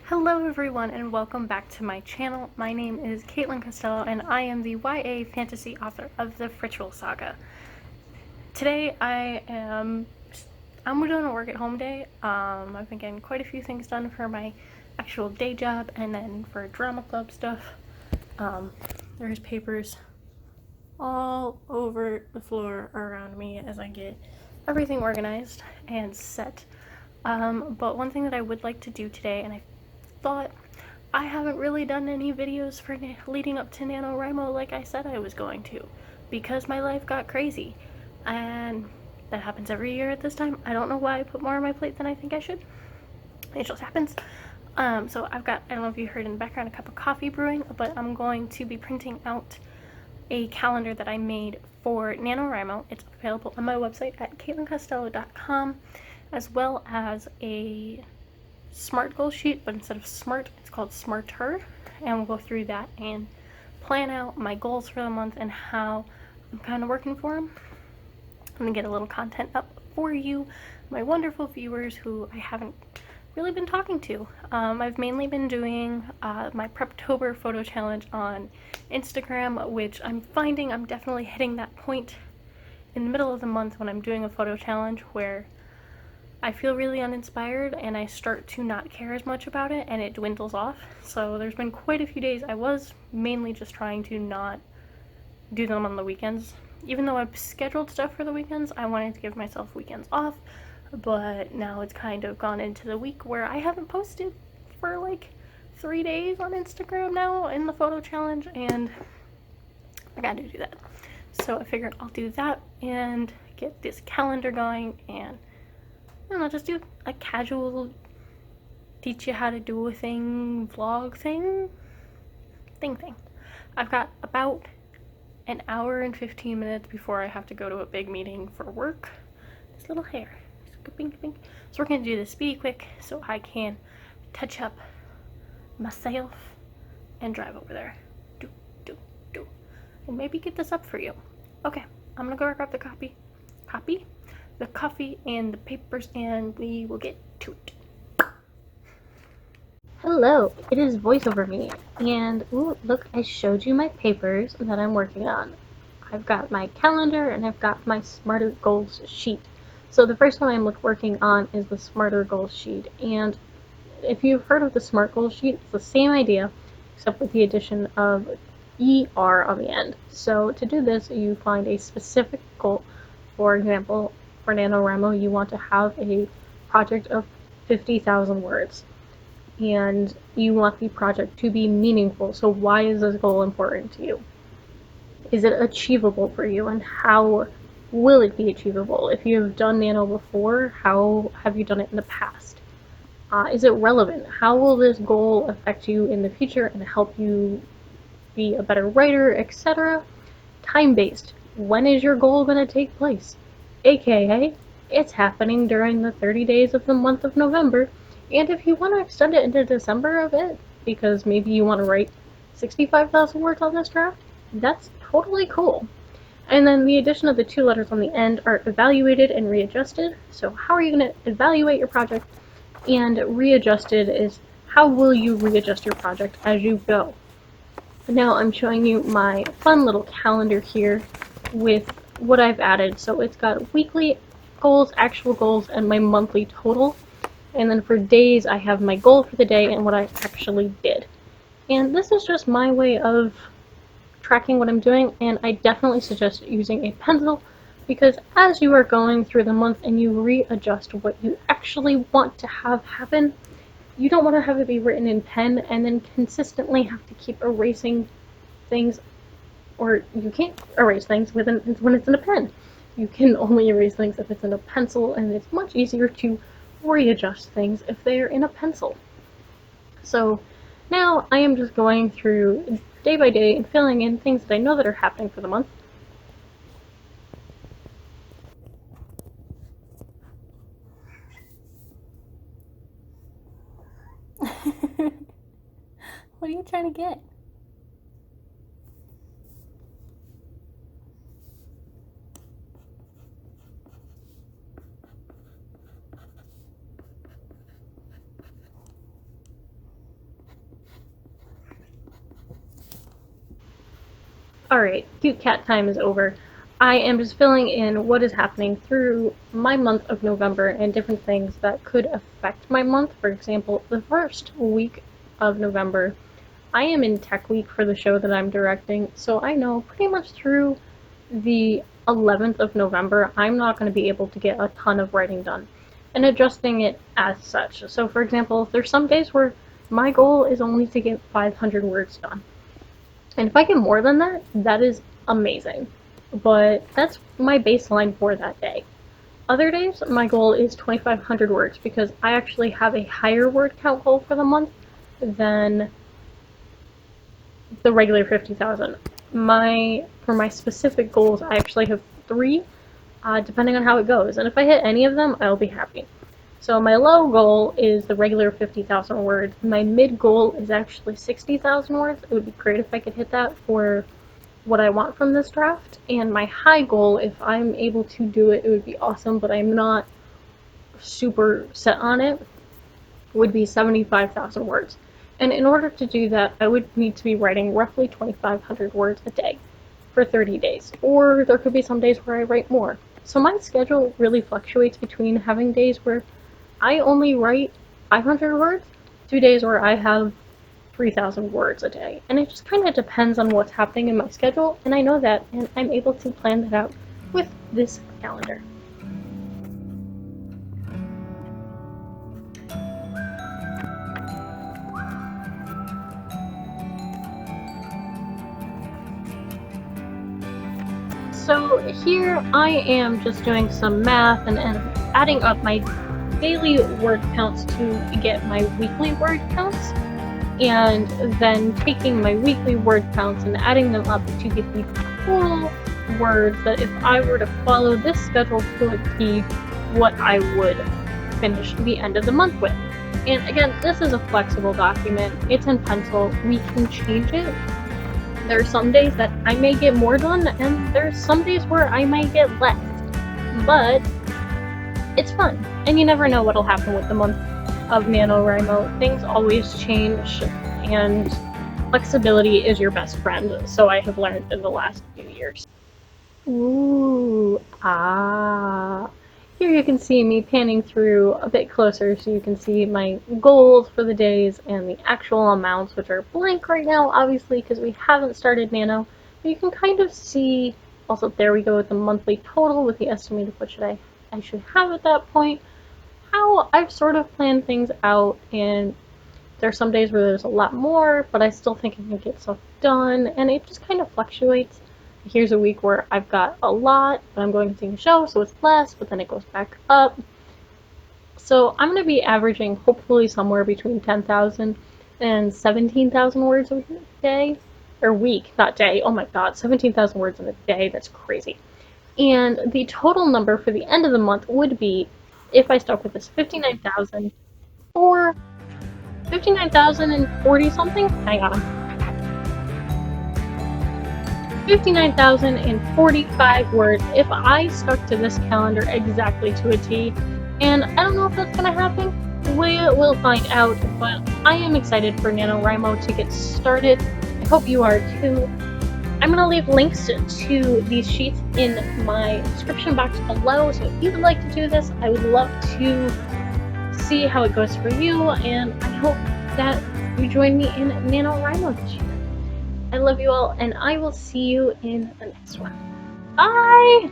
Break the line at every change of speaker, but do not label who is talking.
Hello everyone and welcome back to my channel. My name is Katelyn Costello and I am the YA fantasy author of the Ritual Saga. Today I'm doing a work at home day. I've been getting quite a few things done for my actual day job and then for drama club stuff. There's papers all over the floor around me as I get everything organized and set. But one thing that I would like to do today, and I thought I haven't really done any videos for leading up to NaNoWriMo like I said I was going to, because my life got crazy, and that happens every year at this time. I don't know why I put more on my plate than I think I should. It just happens. So I've got, I don't know if you heard in the background, a cup of coffee brewing, but I'm going to be printing out a calendar that I made for NaNoWriMo. It's available on my website at KatelynCostello.com, as well as a SMART goal sheet, but instead of SMART, it's called SMARTer, and we'll go through that and plan out my goals for the month and how I'm kind of working for them. I'm gonna get a little content up for you, my wonderful viewers who I haven't really been talking to. I've mainly been doing my Preptober photo challenge on Instagram, which I'm finding I'm definitely hitting that point in the middle of the month when I'm doing a photo challenge where I feel really uninspired and I start to not care as much about it and it dwindles off. So there's been quite a few days I was mainly just trying to not do them on the weekends. Even though I've scheduled stuff for the weekends, I wanted to give myself weekends off, but now it's kind of gone into the week where I haven't posted for like 3 days on Instagram now in the photo challenge, and I gotta do that. So I figured I'll do that and get this calendar going, and I don't know, just do a casual teach you how to do a thing vlog thing. I've got about an hour and 15 minutes before I have to go to a big meeting for work. This little hair. So we're gonna do this speedy quick so I can touch up myself and drive over there. And maybe get this up for you. Okay, I'm gonna go grab the the coffee and the papers, and we will get to it. Hello, it is voiceover me, and ooh, look, I showed you my papers that I'm working on. I've got my calendar and I've got my Smarter Goals sheet. So the first one I'm working on is the Smarter Goals sheet, and if you've heard of the Smart Goals sheet, it's the same idea except with the addition of ER on the end. So to do this, you find a specific goal. For example, for NaNoWriMo, you want to have a project of 50,000 words, and you want the project to be meaningful. So why is this goal important to you? Is it achievable for you, and how will it be achievable? If you've done Nano before, how have you done it in the past? Is it relevant? How will this goal affect you in the future and help you be a better writer, etc.? Time-based. When is your goal going to take place? AKA, it's happening during the 30 days of the month of November, and if you want to extend it into December a bit, because maybe you want to write 65,000 words on this draft, that's totally cool. And then the addition of the 2 letters on the end are evaluated and readjusted. So how are you going to evaluate your project? And readjusted is how will you readjust your project as you go? Now I'm showing you my fun little calendar here with what I've added. So it's got weekly goals, actual goals, and my monthly total. And then for days, I have my goal for the day and what I actually did. And this is just my way of tracking what I'm doing, and I definitely suggest using a pencil, because as you are going through the month and you readjust what you actually want to have happen, you don't want to have it be written in pen and then consistently have to keep erasing things, or you can't erase things when it's in a pen. You can only erase things if it's in a pencil, and it's much easier to readjust things if they are in a pencil. So now I am just going through day by day and filling in things that I know that are happening for the month. What are you trying to get? Alright, cute cat time is over. I am just filling in what is happening through my month of November and different things that could affect my month. For example, the first week of November, I am in Tech Week for the show that I'm directing, so I know pretty much through the 11th of November, I'm not going to be able to get a ton of writing done, and adjusting it as such. So, for example, there's some days where my goal is only to get 500 words done. And if I get more than that, that is amazing. But that's my baseline for that day. Other days, my goal is 2,500 words because I actually have a higher word count goal for the month than the regular 50,000. For my specific goals, I actually have 3, depending on how it goes. And if I hit any of them, I'll be happy. So my low goal is the regular 50,000 words. My mid goal is actually 60,000 words. It would be great if I could hit that for what I want from this draft. And my high goal, if I'm able to do it, it would be awesome, but I'm not super set on it, would be 75,000 words. And in order to do that, I would need to be writing roughly 2,500 words a day for 30 days. Or there could be some days where I write more. So my schedule really fluctuates between having days where I only write 500 words to days where I have 3,000 words a day. And it just kind of depends on what's happening in my schedule, and I know that, and I'm able to plan that out with this calendar. So here I am just doing some math and adding up my daily word counts to get my weekly word counts, and then taking my weekly word counts and adding them up to get the total words that if I were to follow this schedule to a T, what I would finish the end of the month with. And again, this is a flexible document. It's in pencil. We can change it. There are some days that I may get more done, and there's some days where I might get less. But it's fun, and you never know what'll happen with the month of NaNoWriMo. Things always change, and flexibility is your best friend, so I have learned in the last few years. Ooh, ah. Here you can see me panning through a bit closer so you can see my goals for the days and the actual amounts, which are blank right now, obviously, because we haven't started Nano. But you can kind of see, also there we go with the monthly total with the estimate of what I should have at that point, how I've sort of planned things out, and there are some days where there's a lot more, but I still think I can get stuff done, and it just kind of fluctuates. Here's a week where I've got a lot, but I'm going to see a show, so it's less, but then it goes back up. So I'm going to be averaging hopefully somewhere between 10,000 and 17,000 words a day, or week, not day. Oh my god, 17,000 words in a day, that's crazy. And the total number for the end of the month would be, if I stuck with this, 59,000 or 59,040 something? Hang on. 59,045 words if I stuck to this calendar exactly to a T. And I don't know if that's going to happen. We'll find out, but I am excited for NaNoWriMo to get started. I hope you are too. I'm going to leave links to these sheets in my description box below, so if you would like to do this, I would love to see how it goes for you, and I hope that you join me in NaNoWriMo this year. I love you all, and I will see you in the next one. Bye!